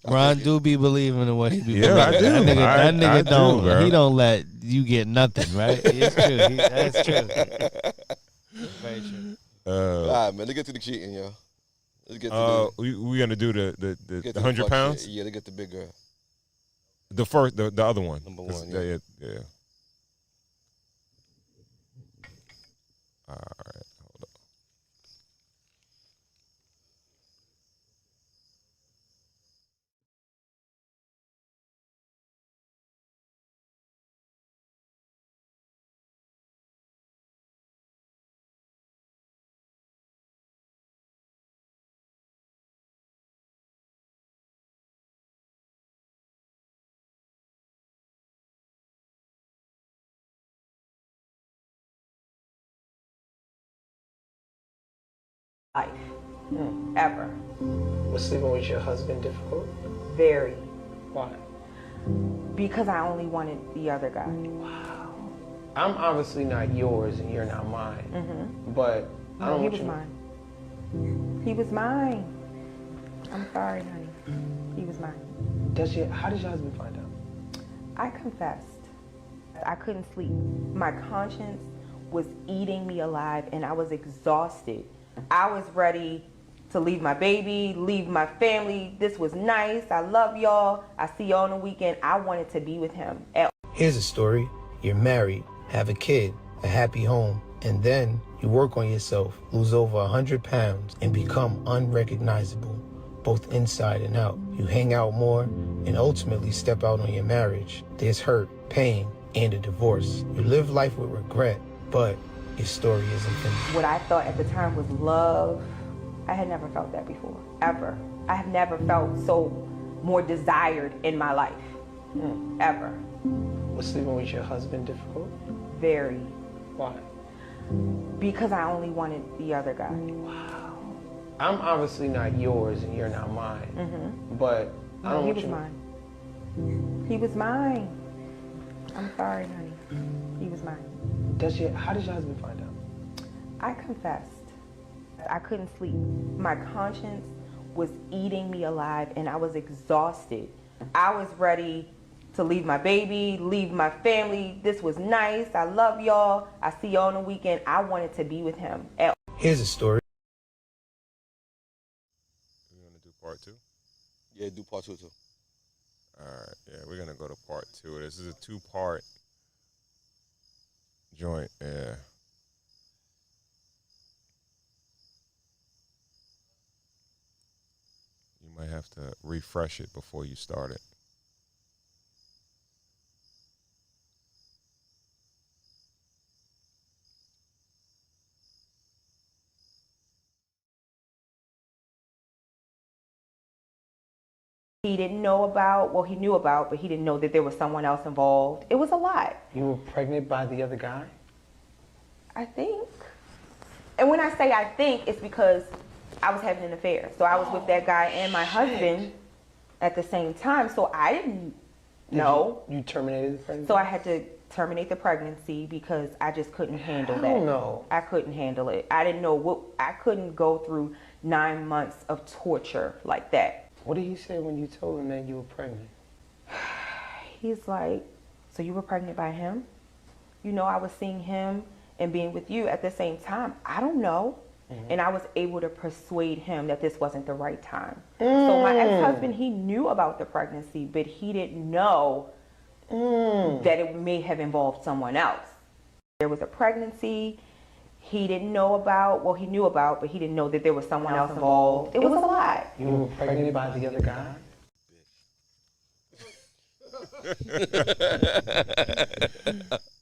Ron do be believing in what he be Yeah, I believing. do. That nigga I don't. do, bro. He don't let you get nothing, right? It's true. That's true. Very true. All right, man. Let's get to the cheating, yo. Let's get to the. We gonna do get the to the 100 fuck pounds. shit. Yeah, let's get the big girl. The first, the other one. Number 'Cause one, yeah. yeah. All right, hold up. Life, ever. Was sleeping with your husband difficult? Very. Why? Because I only wanted the other guy. Wow. I'm obviously not yours and you're not mine. But I No, don't he want was you. mine. He was mine. I'm sorry, honey. He was mine. How does your husband find out? I confessed. I couldn't sleep. My conscience was eating me alive and I was exhausted. I was ready to leave my baby, leave my family. This was nice. I love y'all. I see y'all on the weekend. I wanted to be with him. Here's a story. You're married, have a kid, a happy home, and then you work on yourself, lose over 100 pounds, and become unrecognizable, both inside and out. You hang out more and ultimately step out on your marriage. There's hurt, pain, and a divorce. You live life with regret, but your story isn't finished. What I thought at the time was love, I had never felt that before, ever. I have never felt so more desired in my life, ever. Was sleeping with your husband difficult? Very. Why? Because I only wanted the other guy. Wow. I'm obviously not yours and you're not mine. But I don't No, he want was you. mine. He was mine. I'm sorry, honey. He was mine. How does your husband find out? I confessed. I couldn't sleep. My conscience was eating me alive and I was exhausted. I was ready to leave my baby, leave my family. This was nice. I love y'all. I see y'all on the weekend. I wanted to be with him. Here's a story. We're gonna do part 2. Yeah, do part 2 too. All right, yeah, we're gonna go to part 2. This is a 2-part joint. Yeah. You might have to refresh it before you start it. He didn't know about, well, he knew about, but he didn't know that there was someone else involved. It was a lot, You were pregnant by the other guy? I think. And when I say I think, it's because I was having an affair. So I was with that guy and my husband at the same time. So I didn't know. You terminated the pregnancy? So I had to terminate the pregnancy because I just couldn't handle that. Hell no. I couldn't handle it. I didn't know what, I couldn't go through 9 months of torture like that. What did he say when you told him that you were pregnant? He's like, so you were pregnant by him? You know, I was seeing him and being with you at the same time. I don't know. And I was able to persuade him that this wasn't the right time. So my ex-husband, he knew about the pregnancy, but he didn't know that it may have involved someone else. There was a pregnancy he didn't know about, well, he knew about, but he didn't know that there was someone else involved. It was a lot. You were pregnant by the other guy?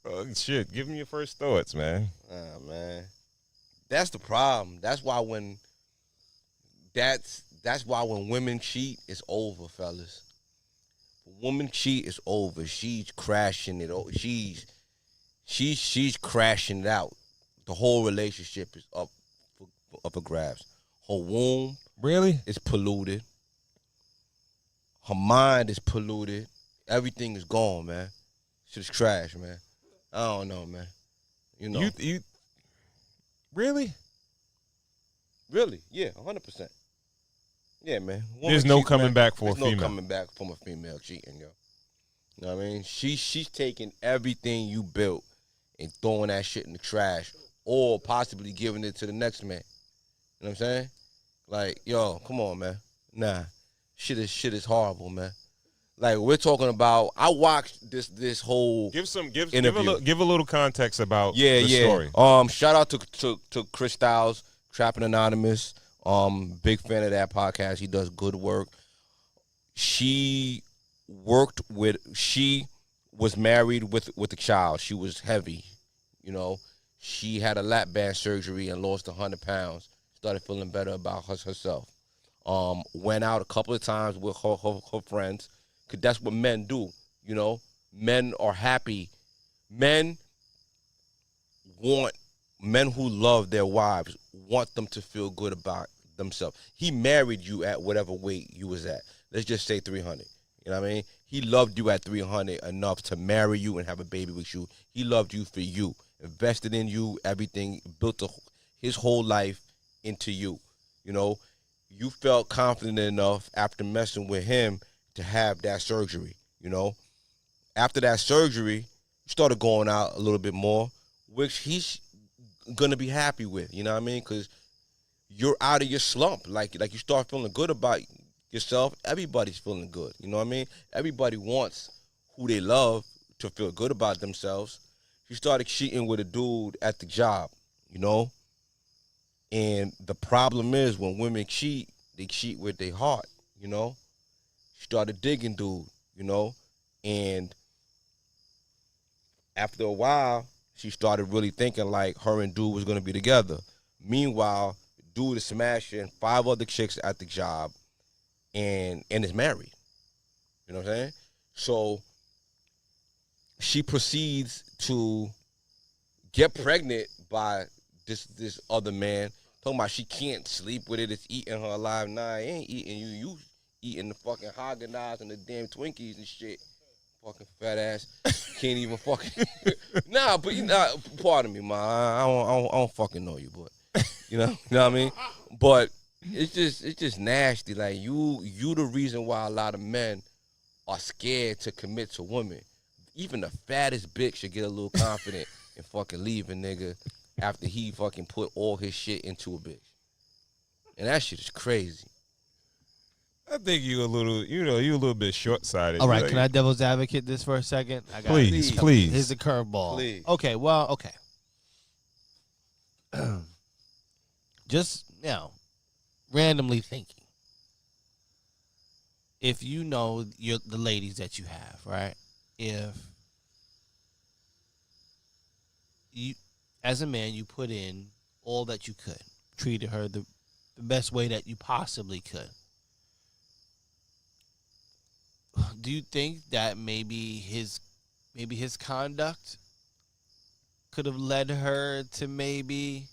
Oh, shit, give me your first thoughts, man. Man. That's the problem. That's why when women cheat, it's over, fellas. When women cheat, it's over. She's crashing it. She's crashing it out. The whole relationship is up for grabs. Her womb Really? is polluted. Her mind is polluted. Everything is gone, man. Shit's trash, man. I don't know, man. You know. You really? Really? Yeah, 100%. Yeah, man. There's no coming back for a There's no female. coming back from a female cheating, yo. You know what I mean? She's taking everything you built and throwing that shit in the trash, or possibly giving it to the next man. You know what I'm saying? Like, yo, come on, man. Nah, shit is horrible, man. Like, we're talking about. I watched this whole Give interview. a little context about the story. Shout out to Chris Styles, Trapping Anonymous. Big fan of that podcast. He does good work. She was married with a child. She was heavy, you know. She had a lap band surgery and lost 100 pounds. Started feeling better about herself. Went out a couple of times with her friends, because that's what men do, you know. Men are happy. Men who love their wives want them to feel good about themselves. He married you at whatever weight you was at. Let's just say 300. You know what I mean? He loved you at 300 enough to marry you and have a baby with you. He loved you for you, invested in you, everything, built his whole life into you. You know, you felt confident enough after messing with him to have that surgery, you know. After that surgery, you started going out a little bit more, which he's going to be happy with, you know what I mean? Because you're out of your slump. Like you start feeling good about yourself. Everybody's feeling good, you know what I mean? Everybody wants who they love to feel good about themselves. She started cheating with a dude at the job, you know? And the problem is when women cheat, they cheat with their heart, you know? She started digging dude, you know? And after a while, she started really thinking like her and dude was going to be together. Meanwhile, dude is smashing 5 other chicks at the job and is married. You know what I'm saying? So she proceeds to get pregnant by this other man. Talking about she can't sleep with it. It's eating her alive. Nah, it ain't eating you. You eating the fucking Haagen-Dazs and the damn Twinkies and shit. Fucking fat ass. Can't even fucking. Nah, but you know, pardon me, man. I don't fucking know you, but you know what I mean? But it's just nasty. Like you the reason why a lot of men are scared to commit to women. Even the fattest bitch should get a little confident and fucking leave a nigga after he fucking put all his shit into a bitch. And that shit is crazy. I think you a little bit short-sighted. All right, Like, can I devil's advocate this for a second? I got Please, please. Here's the curveball. Please. Okay, well, okay. Just, randomly thinking. If you know the ladies that you have, right? If you, as a man, you put in all that you could, treated her the best way that you possibly could, do you think that maybe his conduct could have led her to maybe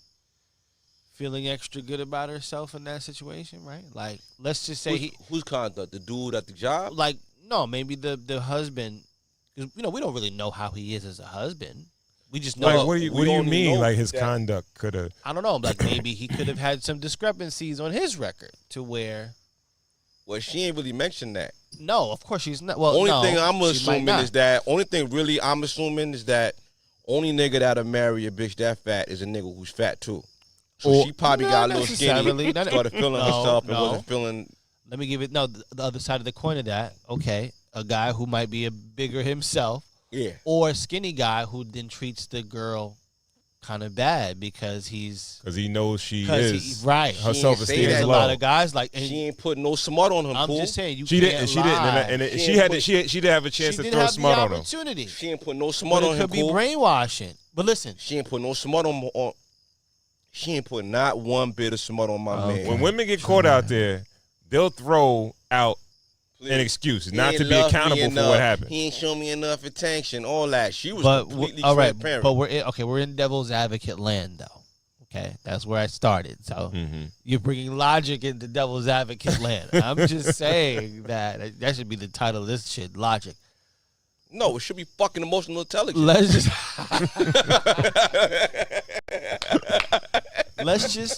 feeling extra good about herself in that situation, right? Like, let's just say whose conduct? The dude at the job? like, no, maybe the husband, because we don't really know how he is as a husband. We just know. Like, what do you only mean? know Like his that- conduct could have. I don't know. Like, maybe he could have had some discrepancies on his record to where. Well, she ain't really mentioned that. No, of course she's not. Well, Only no, thing I'm she might assuming not. is that only nigga that'll marry a bitch that fat is a nigga who's fat too. So Or- she probably Not got a little necessarily. skinny, started feeling herself and No. wasn't feeling. Let me give it the other side of the coin of that. Okay, a guy who might be a bigger himself, Yeah. or a skinny guy who then treats the girl kind of bad because he's Because he knows she because is. right. Her She self-esteem ain't say is There's that. a low. lot of guys like. And She ain't putting no smut on him, I'm fool. just saying you She can't didn't. She didn't. lie. And She she ain't had. put- She didn't have a chance She to didn't throw have smut the on him. opportunity. She ain't putting no But smut on it him, could be fool. brainwashing. But listen, She ain't putting no smut on. She ain't putting not one bit of smut on my Okay. man. When women get caught out there, they'll throw out an excuse, He not ain't to be love me accountable for enough. what happened. He ain't show me enough attention, all that. She was but completely all right. transparent. But we're in devil's advocate land though. Okay, that's where I started. So you're bringing logic into devil's advocate land. I'm just saying that should be the title of this shit. Logic. No, it should be fucking emotional intelligence. Let's just